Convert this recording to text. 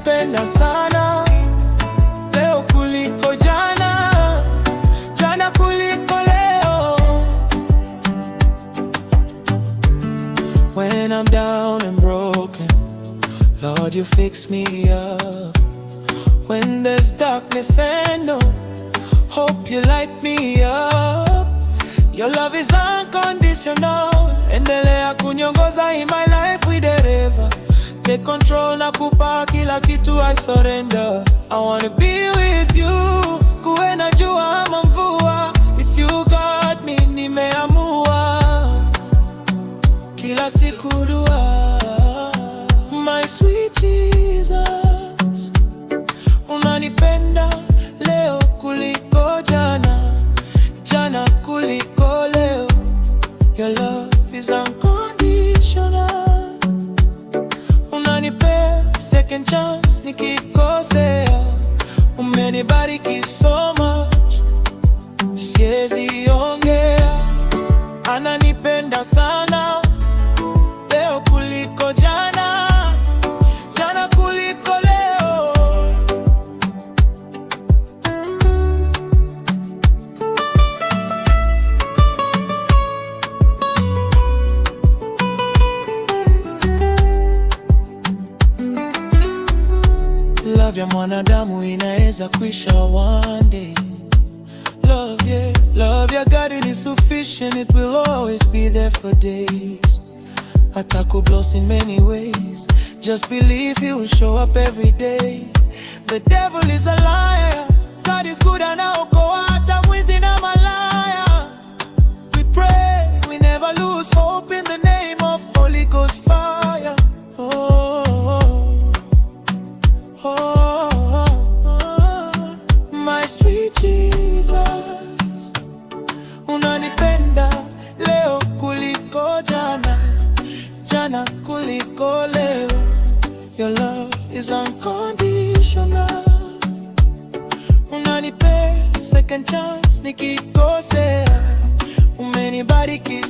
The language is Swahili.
unanipenda sana, leo kuliko jana, jana kuliko leo. When I'm down and broken, Lord, you fix me up. When there's darkness and no hope, you light me up. Your love is unconditional. Endelea kuniongoza in my life with the river. Take control, nakupa kila kitu, I surrender. I wanna be with you, kuwe na jua ama mvua. It's you God, mi nimeamua. Kila siku dua, my sweet Jesus. Unanipenda leo kuliko jana, jana kuliko leo. Your love is unconditional. Unanipea second chance nikikosea. Umenibariki so much, siwezi ongea. Ananipenda sana, leo kuliko jana, jana kuliko leo. Love ya mwanadamu inaweza kuisha one day. Love ya God it is sufficient, it will always be there for days. Atakubless in many ways, just believe He will show up every day. The devil is a liar, God is good anaokoa hata mwizi na malaya. We pray, we never lose hope in the name of Holy Ghost fire. My sweet Jesus. Unanipenda leo kuliko jana, jana kuliko leo. Your love is unconditional. Unanipea second chance nikikosea. Umenibariki